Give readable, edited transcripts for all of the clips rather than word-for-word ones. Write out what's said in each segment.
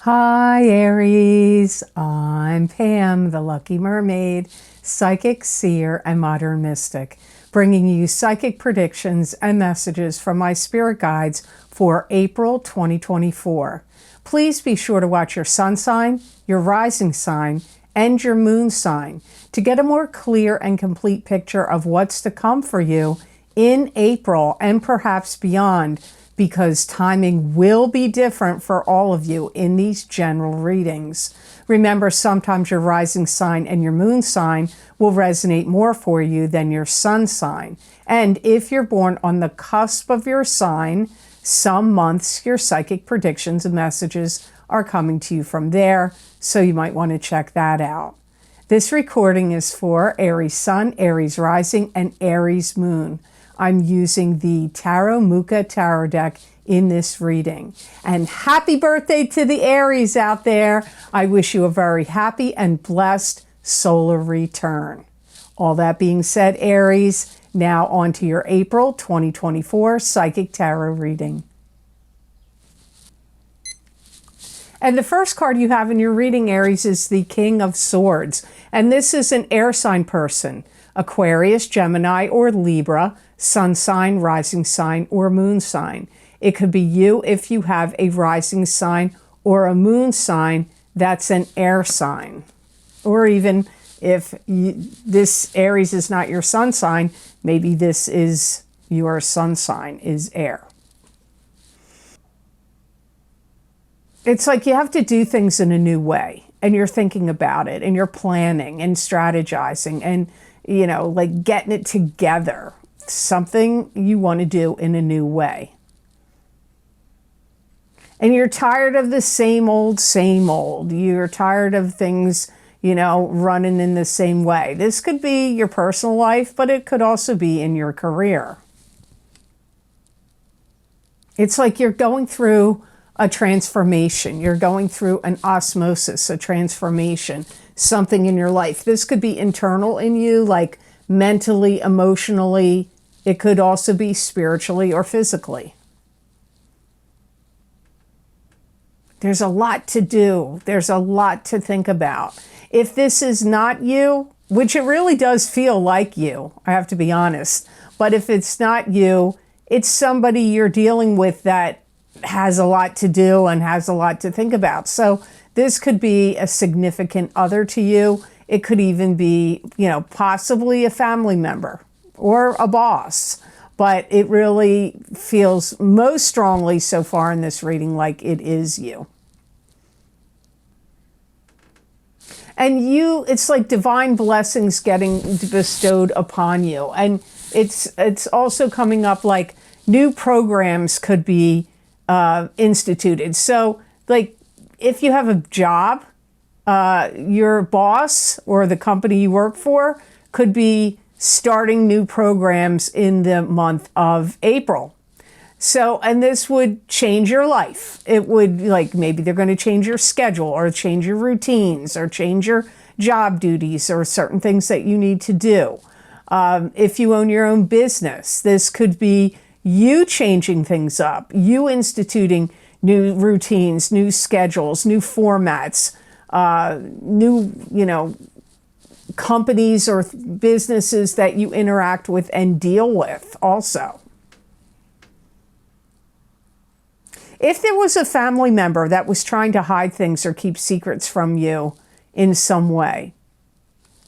Hi Aries, I'm Pam, the Lucky Mermaid, psychic, seer, and modern mystic, bringing you psychic predictions and messages from my spirit guides for April 2024. Please be sure to watch your sun sign, your rising sign, and your moon sign to get a more clear and complete picture of what's to come for you in April and perhaps beyond, because timing will be different for all of you in these general readings. Remember, sometimes your rising sign and your moon sign will resonate more for you than your sun sign. And if you're born on the cusp of your sign, some months your psychic predictions and messages are coming to you from there, so you might want to check that out. This recording is for Aries Sun, Aries Rising, and Aries Moon. I'm using the Tarot Mucha Tarot deck in this reading. And happy birthday to the Aries out there. I wish you a very happy and blessed solar return. All that being said, Aries, now on to your April 2024 Psychic Tarot reading. And the first card you have in your reading, Aries, is the King of Swords. And this is an air sign person, Aquarius, Gemini, or Libra, sun sign, rising sign, or moon sign. It could be you if you have a rising sign or a moon sign that's an air sign. Or even if this Aries is not your sun sign, maybe this is your sun sign is air. It's like you have to do things in a new way, and you're thinking about it, and you're planning and strategizing and, you know, like getting it together. Something you want to do in a new way. And you're tired of the same old, same old. You're tired of things, you know, running in the same way. This could be your personal life, but it could also be in your career. It's like you're going through a transformation. You're going through an osmosis, a transformation, something in your life. This could be internal in you, like mentally, emotionally. It could also be spiritually or physically. There's a lot to do. There's a lot to think about. If this is not you, which it really does feel like you, I have to be honest, but if it's not you, it's somebody you're dealing with that has a lot to do and has a lot to think about. So this could be a significant other to you. It could even be, you know, possibly a family member or a boss, but it really feels most strongly so far in this reading like it is you. And you, it's like divine blessings getting bestowed upon you. And it's also coming up like new programs could be instituted. So like if you have a job, your boss or the company you work for could be starting new programs in the month of April. So, and this would change your life. It would, like, maybe they're going to change your schedule or change your routines or change your job duties or certain things that you need to do. If you own your own business, this could be you changing things up, you instituting new routines, new schedules, new formats, new, you know, companies or businesses that you interact with and deal with also. If there was a family member that was trying to hide things or keep secrets from you in some way,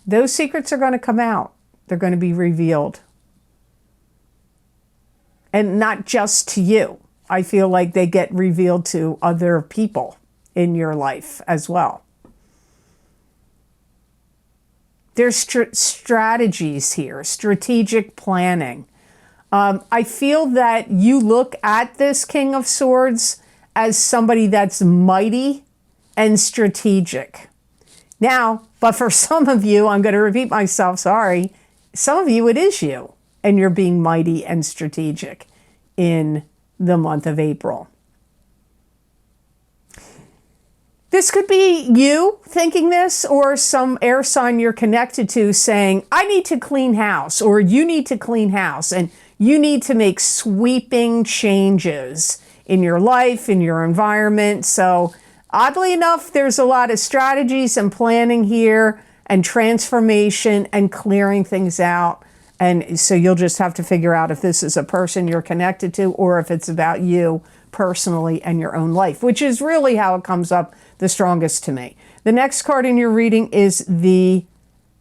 those secrets are going to come out. They're going to be revealed. And not just to you. I feel like they get revealed to other people in your life as well. There's strategies here, strategic planning. I feel that you look at this King of Swords as somebody that's mighty and strategic. Now, but for some of you, I'm going to repeat myself, sorry, some of you it is you, and you're being mighty and strategic in the month of April. This could be you thinking this, or some air sign you're connected to saying, I need to clean house, or you need to clean house, and you need to make sweeping changes in your life, in your environment. So Oddly enough, there's a lot of strategies and planning here and transformation and clearing things out. And so you'll just have to figure out if this is a person you're connected to or if it's about you personally and your own life, which is really how it comes up the strongest to me. The next card in your reading is the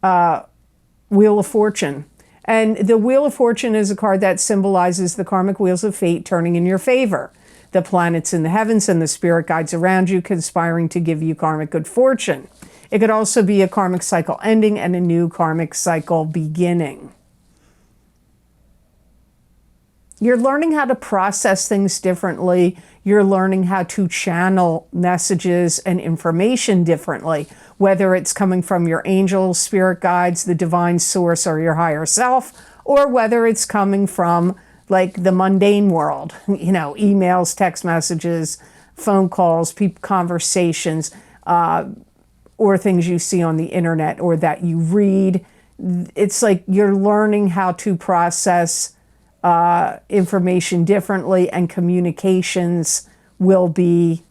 Wheel of Fortune. And the Wheel of Fortune is a card that symbolizes the karmic wheels of fate turning in your favor. The planets in the heavens and the spirit guides around you conspiring to give you karmic good fortune. It could also be a karmic cycle ending and a new karmic cycle beginning. You're learning how to process things differently. You're learning how to channel messages and information differently, whether it's coming from your angels, spirit guides, the divine source, or your higher self, or whether it's coming from like the mundane world, you know, emails, text messages, phone calls, conversations, or things you see on the internet or that you read. It's like you're learning how to process information differently, and communications will be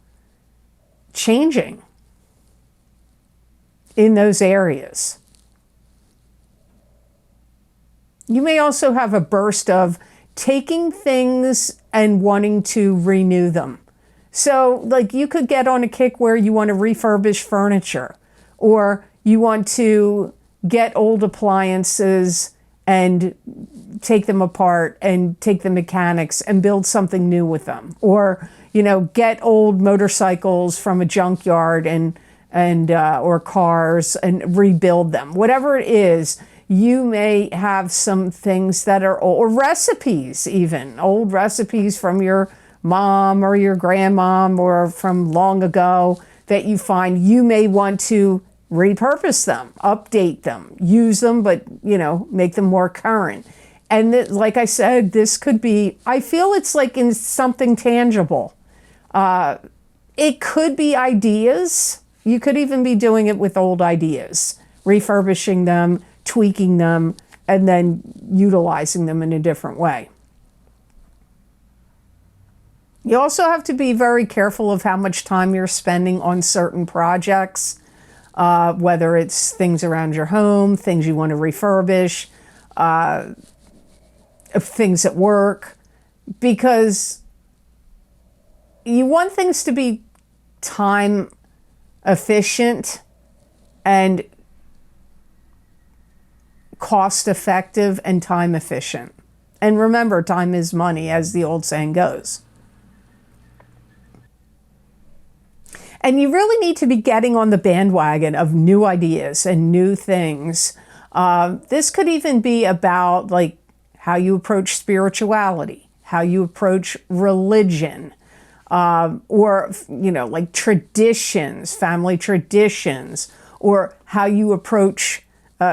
changing in those areas. You may also have a burst of taking things and wanting to renew them. So like you could get on a kick where you want to refurbish furniture, or you want to get old appliances and take them apart and take the mechanics and build something new with them. Or, you know, get old motorcycles from a junkyard and or cars and rebuild them. Whatever it is, you may have some things that are old, or recipes even, old recipes from your mom or your grandmom or from long ago that you find you may want to repurpose them, update them, use them, but, you know, make them more current. And like I said, this could be, I feel it's like in something tangible. It could be ideas. You could even be doing it with old ideas, refurbishing them, tweaking them, and then utilizing them in a different way. You also have to be very careful of how much time you're spending on certain projects, whether it's things around your home, things you want to refurbish, things at work, because you want things to be time efficient and cost effective and time efficient. And remember, time is money, as the old saying goes. And you really need to be getting on the bandwagon of new ideas and new things. This could even be about like how you approach spirituality, how you approach religion, or, you know, like traditions, family traditions, or how you approach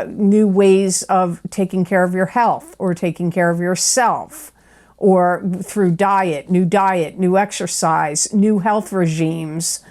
new ways of taking care of your health or taking care of yourself, or through diet, new exercise, new health regimes.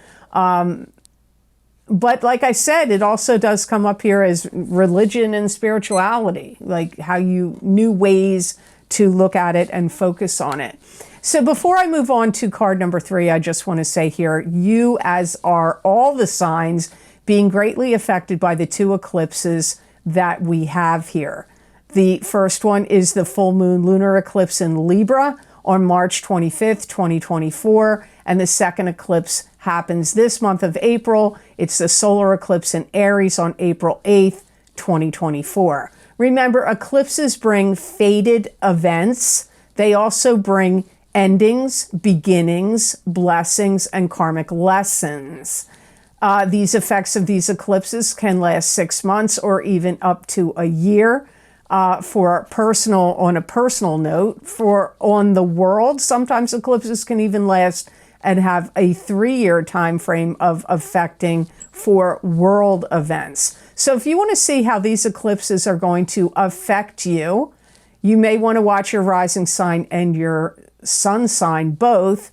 But like I said, it also does come up here as religion and spirituality, like how you, new ways to look at it and focus on it. So before I move on to card number 3, I just want to say here, you, as are all the signs, being greatly affected by the 2 eclipses that we have here. The first one is the full moon lunar eclipse in Libra on March 25th, 2024. And the second eclipse happens this month of April. It's the solar eclipse in Aries on April 8th, 2024. Remember, eclipses bring fated events. They also bring endings, beginnings, blessings, and karmic lessons. These effects of these eclipses can last 6 months or even up to a year. On a personal note, on the world, sometimes eclipses can even last and have a 3-year time frame of affecting for world events. So if you want to see how these eclipses are going to affect you, you may want to watch your rising sign and your sun sign both.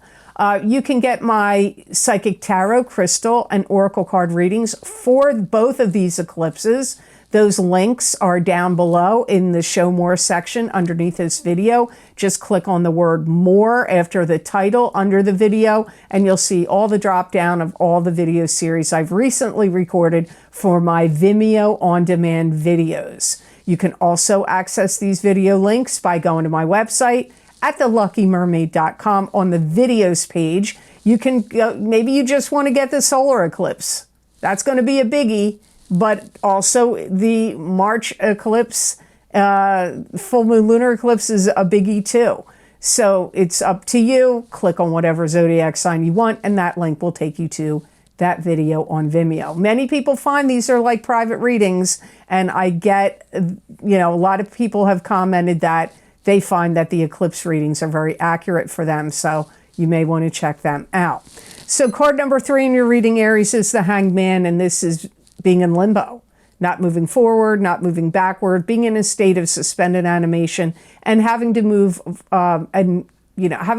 You can get my psychic tarot, crystal, and oracle card readings for both of these eclipses. Those links are down below in the Show More section underneath this video. Just click on the word More after the title under the video, and you'll see all the drop down of all the video series I've recently recorded for my Vimeo on-demand videos. You can also access these video links by going to my website at theluckymermaid.com. On the videos page, you can go, maybe you just want to get the solar eclipse. That's going to be a biggie. But also the March eclipse, full moon lunar eclipse is a biggie too. So it's up to you. Click on whatever zodiac sign you want, and that link will take you to that video on Vimeo. Many people find these are like private readings, and I get, a lot of people have commented that they find that the eclipse readings are very accurate for them. So you may want to check them out. So card number 3 in your reading, Aries, is the Hanged Man, and this is being in limbo, not moving forward, not moving backward, being in a state of suspended animation, and having to move having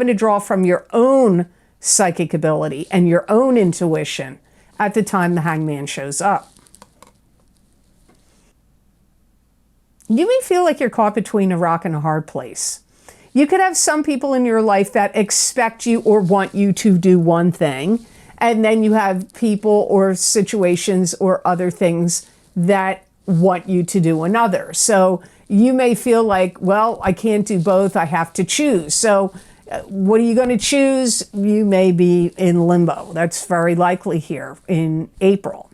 to draw from your own psychic ability and your own intuition at the time the Hanged Man shows up. You may feel like you're caught between a rock and a hard place. You could have some people in your life that expect you or want you to do one thing, and then you have people or situations or other things that want you to do another. So you may feel like, well, I can't do both. I have to choose. So what are you going to choose? You may be in limbo. That's very likely here in April.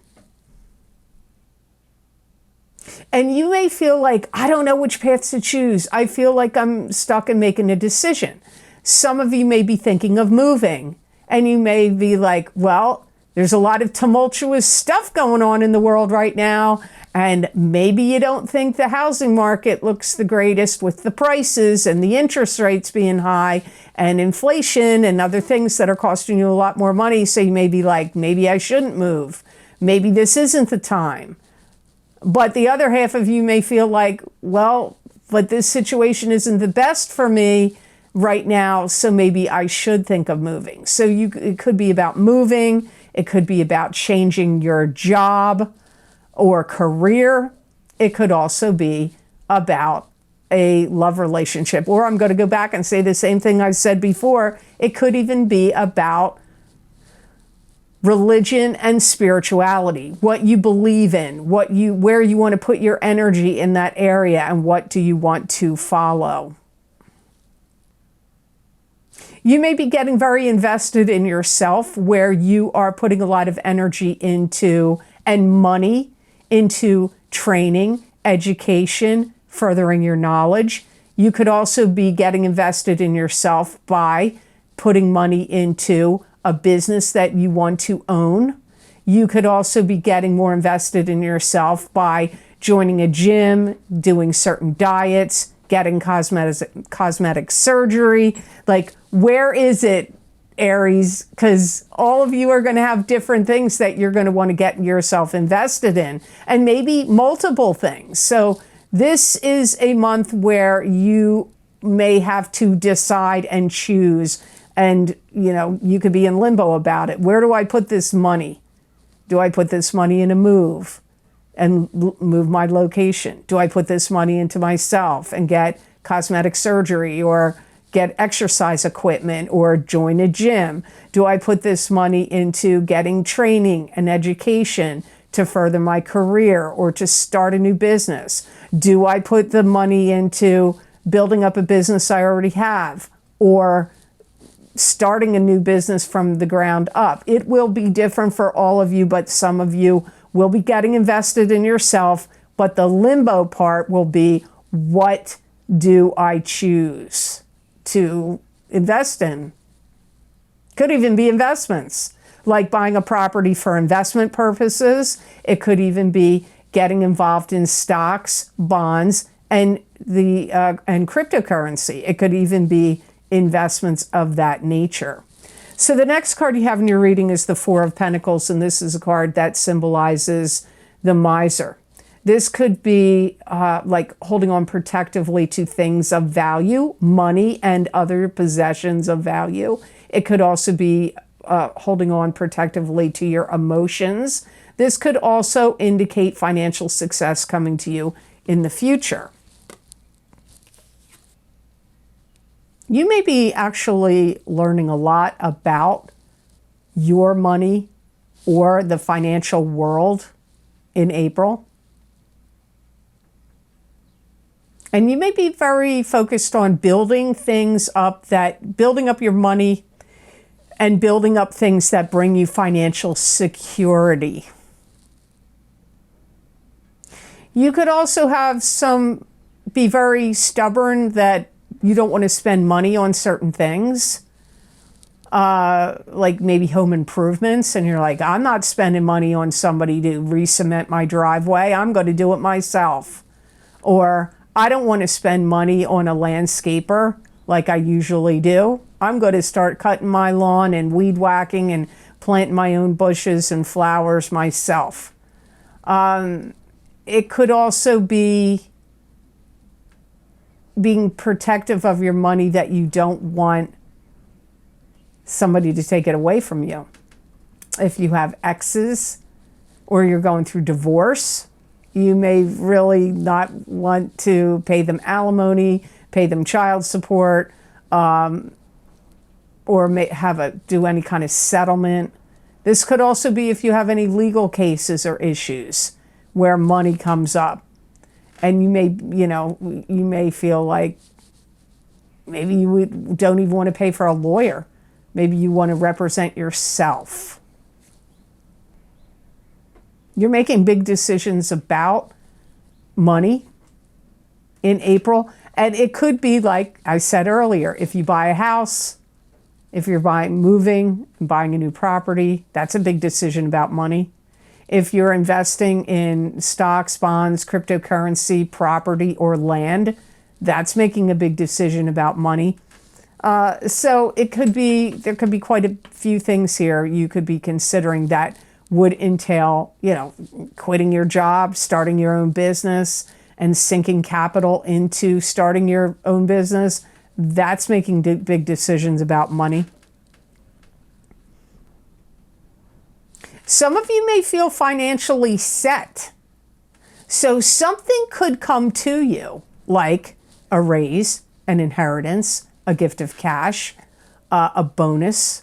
And you may feel like, I don't know which path to choose. I feel like I'm stuck in making a decision. Some of you may be thinking of moving. And you may be like, well, there's a lot of tumultuous stuff going on in the world right now. And maybe you don't think the housing market looks the greatest with the prices and the interest rates being high and inflation and other things that are costing you a lot more money. So you may be like, maybe I shouldn't move. Maybe this isn't the time. But the other half of you may feel like, well, but this situation isn't the best for me right now, so maybe I should think of moving. So it could be about moving. It could be about changing your job or career. It could also be about a love relationship. Or I'm going to go back and say the same thing I said before. It could even be about religion and spirituality, what you believe in, where you want to put your energy in that area, and what do you want to follow. You may be getting very invested in yourself, where you are putting a lot of energy into and money into training, education, furthering your knowledge. You could also be getting invested in yourself by putting money into a business that you want to own. You could also be getting more invested in yourself by joining a gym, doing certain diets, getting cosmetic surgery. Like, where is it, Aries? Because all of you are going to have different things that you're going to want to get yourself invested in, and maybe multiple things. So this is a month where you may have to decide and choose, and you could be in limbo about it. Where do I put this money? Do I put this money in a move and move my location? Do I put this money into myself and get cosmetic surgery, or get exercise equipment, or join a gym? Do I put this money into getting training and education to further my career or to start a new business? Do I put the money into building up a business I already have, or starting a new business from the ground up? It will be different for all of you, but some of you will be getting invested in yourself. But the limbo part will be, what do I choose to invest in? Could even be investments, like buying a property for investment purposes. It could even be getting involved in stocks, bonds, and cryptocurrency. It could even be investments of that nature. So the next card you have in your reading is the Four of Pentacles, and this is a card that symbolizes the miser. This could be like holding on protectively to things of value, money and other possessions of value. It could also be holding on protectively to your emotions. This could also indicate financial success coming to you in the future. You may be actually learning a lot about your money or the financial world in April. And you may be very focused on building things up building up your money and building up things that bring you financial security. You could also have be very stubborn that you don't want to spend money on certain things, like maybe home improvements, and you're like, I'm not spending money on somebody to re-cement my driveway. I'm going to do it myself. Or I don't want to spend money on a landscaper like I usually do. I'm going to start cutting my lawn and weed whacking and planting my own bushes and flowers myself. It could also be being protective of your money, that you don't want somebody to take it away from you. If you have exes or you're going through divorce, you may really not want to pay them alimony, pay them child support, or do any kind of settlement. This could also be if you have any legal cases or issues where money comes up. And you may feel like maybe you don't even want to pay for a lawyer. Maybe you want to represent yourself. You're making big decisions about money in April. And it could be like I said earlier, if you buy a house, if you're moving and buying a new property, that's a big decision about money. If you're investing in stocks, bonds, cryptocurrency, property, or land, that's making a big decision about money. So there could be quite a few things here you could be considering that would entail, quitting your job, starting your own business, and sinking capital into starting your own business. That's making big decisions about money. Some of you may feel financially set. So something could come to you, like a raise, an inheritance, a gift of cash, a bonus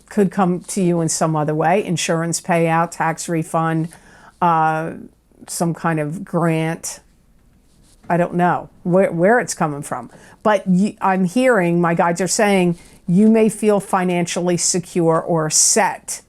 could come to you in some other way, insurance payout, tax refund, some kind of grant. I don't know where it's coming from. But I'm hearing, my guides are saying, you may feel financially secure or set,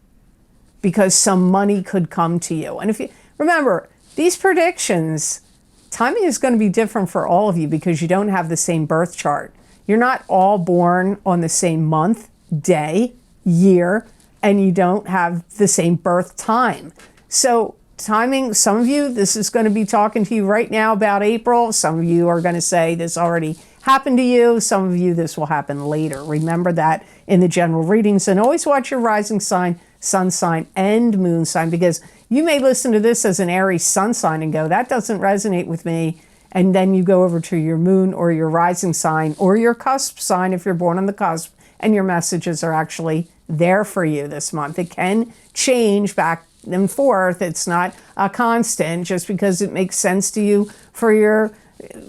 because some money could come to you. And if you remember, these predictions, timing is going to be different for all of you because you don't have the same birth chart. You're not all born on the same month, day, year, and you don't have the same birth time. So timing, some of you, this is going to be talking to you right now about April. Some of you are going to say this already happened to you. Some of you, this will happen later. Remember that in the general readings, and always watch your rising sign, sun sign, and moon sign, because you may listen to this as an Aries sun sign and go, that doesn't resonate with me. And then you go over to your moon or your rising sign or your cusp sign if you're born on the cusp, and your messages are actually there for you this month. It can change back and forth. It's not a constant. Just because it makes sense to you for your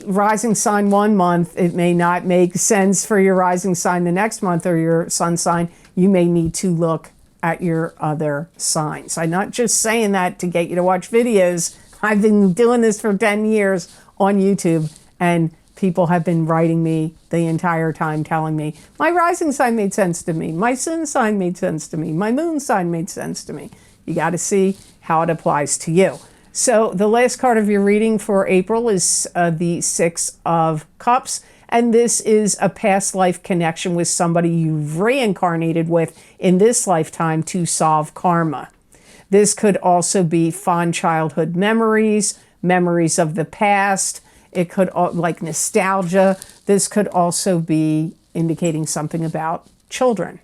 rising sign one month, it may not make sense for your rising sign the next month, or your sun sign. You may need to look at your other signs. I'm not just saying that to get you to watch videos. I've been doing this for 10 years on YouTube, and people have been writing me the entire time telling me, my rising sign made sense to me, my sun sign made sense to me, my moon sign made sense to me. You got to see how it applies to you. So the last card of your reading for April is the Six of Cups. And this is a past life connection with somebody you've reincarnated with in this lifetime to solve karma. This could also be fond childhood memories, memories of the past. It could, like nostalgia. This could also be indicating something about children.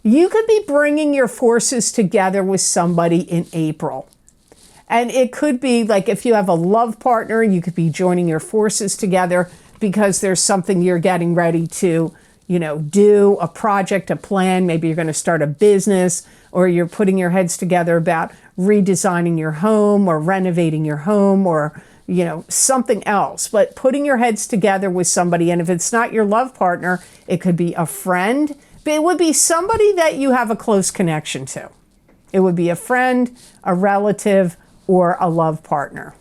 You could be bringing your forces together with somebody in April. And it could be like if you have a love partner, you could be joining your forces together because there's something you're getting ready to, do a project, a plan. Maybe you're going to start a business, or you're putting your heads together about redesigning your home or renovating your home, or something else. But putting your heads together with somebody, and if it's not your love partner, it could be a friend, but it would be somebody that you have a close connection to. It would be a friend, a relative, or a love partner.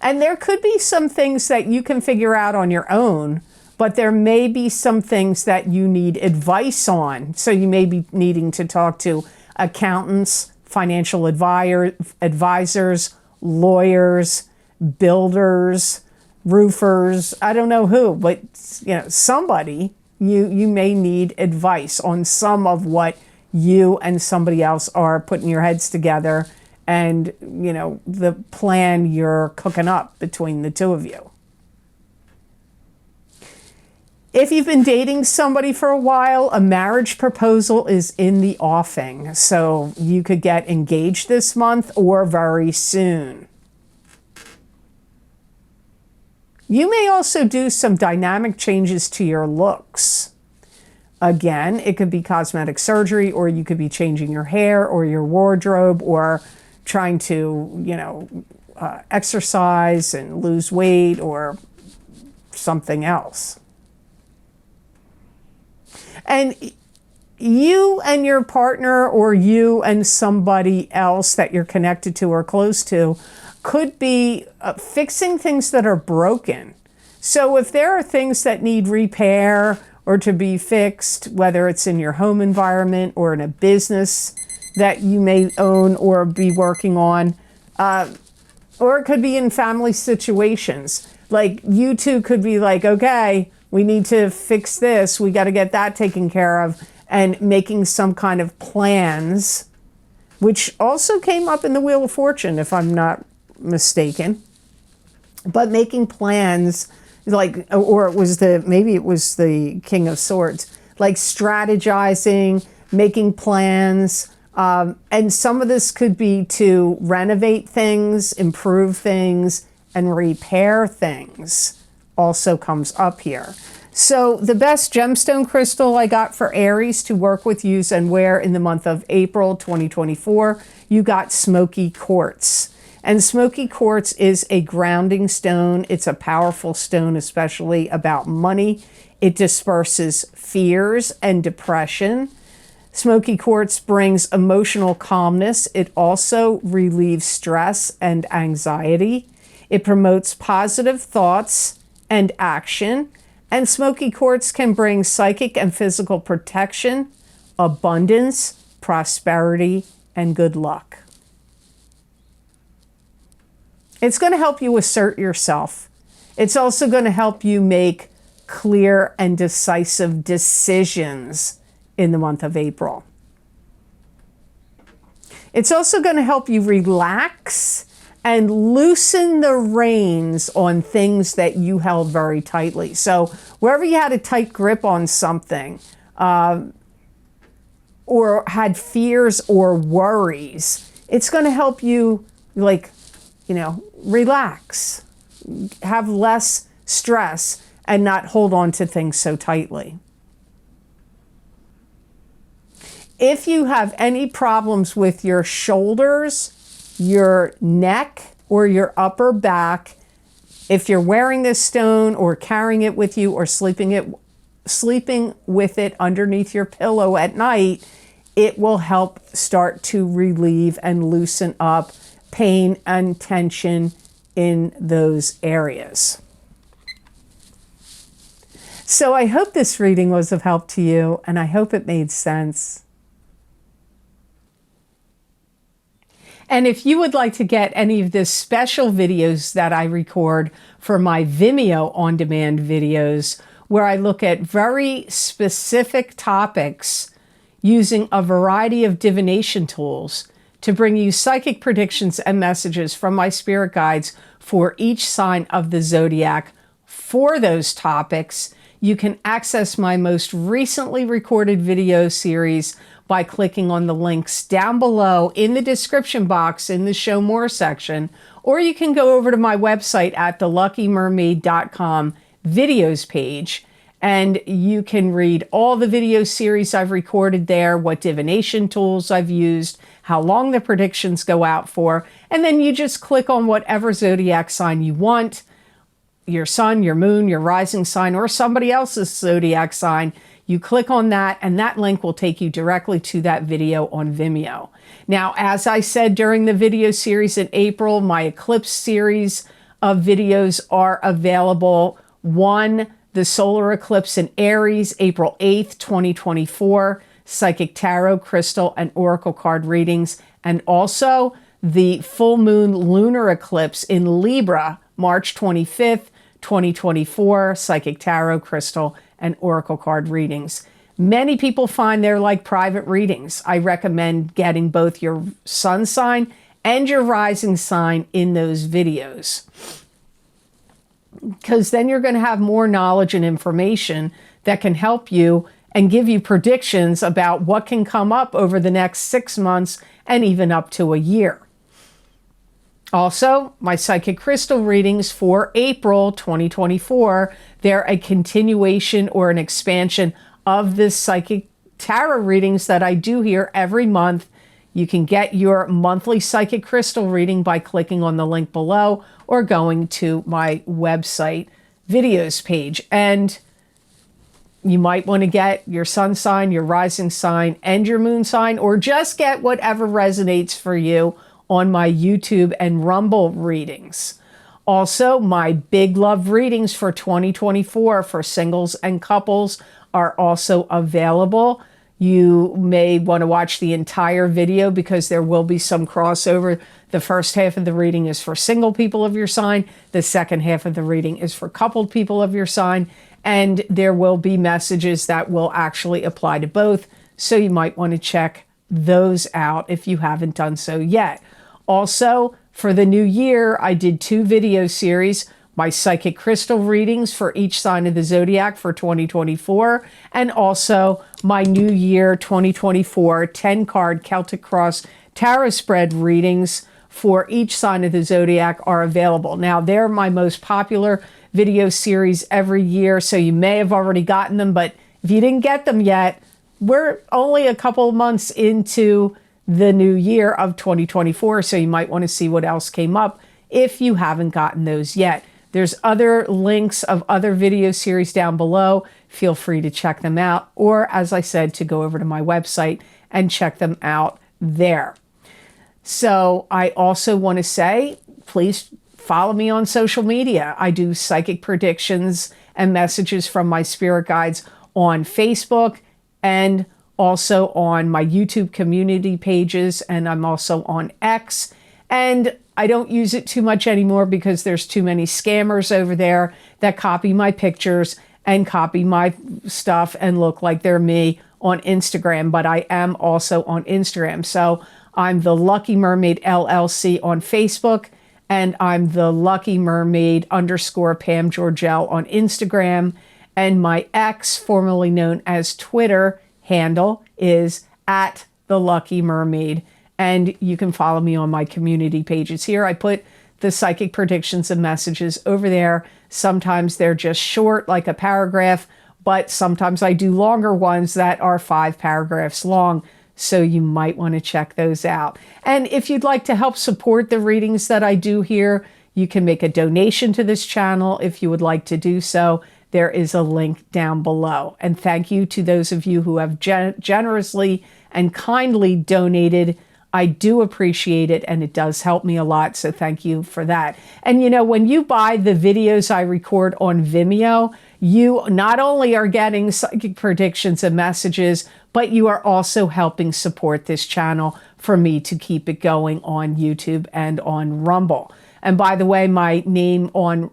And there could be some things that you can figure out on your own, but there may be some things that you need advice on. So you may be needing to talk to accountants, financial advisors, lawyers, builders, roofers. I don't know who, but somebody you may need advice on some of what you and somebody else are putting your heads together, and the plan you're cooking up between the two of you. If you've been dating somebody for a while, a marriage proposal is in the offing. So you could get engaged this month or very soon. You may also do some dynamic changes to your looks. Again, it could be cosmetic surgery, or you could be changing your hair or your wardrobe, or trying to, exercise and lose weight, or something else. And you and your partner, or you and somebody else that you're connected to or close to, could be fixing things that are broken. So if there are things that need repair or to be fixed, whether it's in your home environment or in a business that you may own or be working on, or it could be in family situations. Like you two could be like, okay, we need to fix this. We got to get that taken care of, and making some kind of plans, which also came up in the Wheel of Fortune, if I'm not mistaken. But making plans, like, or maybe it was the King of Swords, like strategizing, making plans. And some of this could be to renovate things, improve things, and repair things. Also comes up here. So the best gemstone crystal I got for Aries to work with, use, and wear in the month of April 2024, you got smoky quartz. And smoky quartz is a grounding stone. It's a powerful stone, especially about money. It disperses fears and depression. Smoky quartz brings emotional calmness. It also relieves stress and anxiety. It promotes positive thoughts and action. And smoky quartz can bring psychic and physical protection, abundance, prosperity, and good luck. It's going to help you assert yourself. It's also going to help you make clear and decisive decisions in the month of April. It's also going to help you relax and loosen the reins on things that you held very tightly. So wherever you had a tight grip on something, or had fears or worries, it's going to help you, relax, have less stress, and not hold on to things so tightly. If you have any problems with your shoulders, your neck, or your upper back, if you're wearing this stone or carrying it with you or sleeping with it underneath your pillow at night, it will help start to relieve and loosen up pain and tension in those areas. So I hope this reading was of help to you, and I hope it made sense. And if you would like to get any of the special videos that I record for my Vimeo on-demand videos, where I look at very specific topics using a variety of divination tools to bring you psychic predictions and messages from my spirit guides for each sign of the zodiac for those topics, you can access my most recently recorded video series by clicking on the links down below in the description box in the Show More section, or you can go over to my website at theluckymermaid.com videos page. And you can read all the video series I've recorded there, what divination tools I've used, how long the predictions go out for. And then you just click on whatever zodiac sign you want, your sun, your moon, your rising sign, or somebody else's zodiac sign. You click on that and that link will take you directly to that video on Vimeo. Now, as I said during the video series in April, my eclipse series of videos are available. One, the solar eclipse in Aries, April 8th, 2024, psychic tarot, crystal, and oracle card readings. And also the full moon lunar eclipse in Libra, March 25th, 2024, psychic tarot, crystal, and oracle card readings. Many people find they're like private readings. I recommend getting both your sun sign and your rising sign in those videos, because then you're going to have more knowledge and information that can help you and give you predictions about what can come up over the next 6 months and even up to a year. Also, my psychic crystal readings for April 2024, they're a continuation or an expansion of this psychic tarot readings that I do here every month. You can get your monthly psychic crystal reading by clicking on the link below or going to my website videos page. And you might want to get your sun sign, your rising sign, and your moon sign, or just get whatever resonates for you on my YouTube and Rumble readings. Also, my big love readings for 2024 for singles and couples are also available. You may want to watch the entire video because there will be some crossover. The first half of the reading is for single people of your sign. The second half of the reading is for coupled people of your sign. And there will be messages that will actually apply to both. So you might want to check those out if you haven't done so yet. Also, for the new year, I did 2 video series, my psychic crystal readings for each sign of the zodiac for 2024, and also my New Year 2024 10-card Celtic Cross Tarot spread readings for each sign of the zodiac are available. Now, they're my most popular video series every year, so you may have already gotten them, but if you didn't get them yet, we're only a couple months into the new year of 2024, so you might want to see what else came up if you haven't gotten those yet. There's other links of other video series down below. Feel free to check them out, or as I said, to go over to my website and check them out there. So I also want to say, please follow me on social media. I do psychic predictions and messages from my spirit guides on Facebook and also on my YouTube community pages, and I'm also on X. And I don't use it too much anymore because there's too many scammers over there that copy my pictures and copy my stuff and look like they're me on Instagram, but I am also on Instagram. So I'm the Lucky Mermaid LLC on Facebook, and I'm the Lucky Mermaid _ Pam Georgel on Instagram, and my X, formerly known as Twitter, handle is @TheLuckyMermaid. And you can follow me on my community pages here. I put the psychic predictions and messages over there. Sometimes they're just short, like a paragraph, but sometimes I do longer ones that are 5 paragraphs long. So you might want to check those out. And if you'd like to help support the readings that I do here, you can make a donation to this channel if you would like to do so. There is a link down below. And thank you to those of you who have generously and kindly donated. I do appreciate it, and it does help me a lot, so thank you for that. And you know, when you buy the videos I record on Vimeo, you not only are getting psychic predictions and messages, but you are also helping support this channel for me to keep it going on YouTube and on Rumble. And by the way, my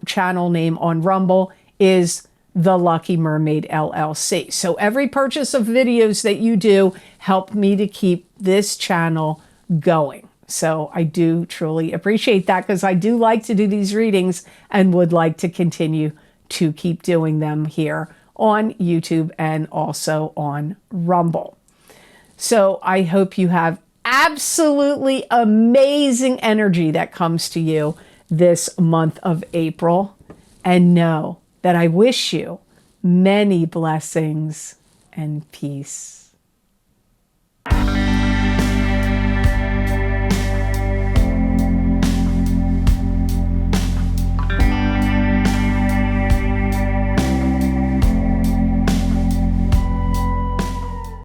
channel name on Rumble is the Lucky Mermaid LLC. So every purchase of videos that you do help me to keep this channel going. So I do truly appreciate that, because I do like to do these readings and would like to continue to keep doing them here on YouTube and also on Rumble. So I hope you have absolutely amazing energy that comes to you this month of April. And know that I wish you many blessings and peace.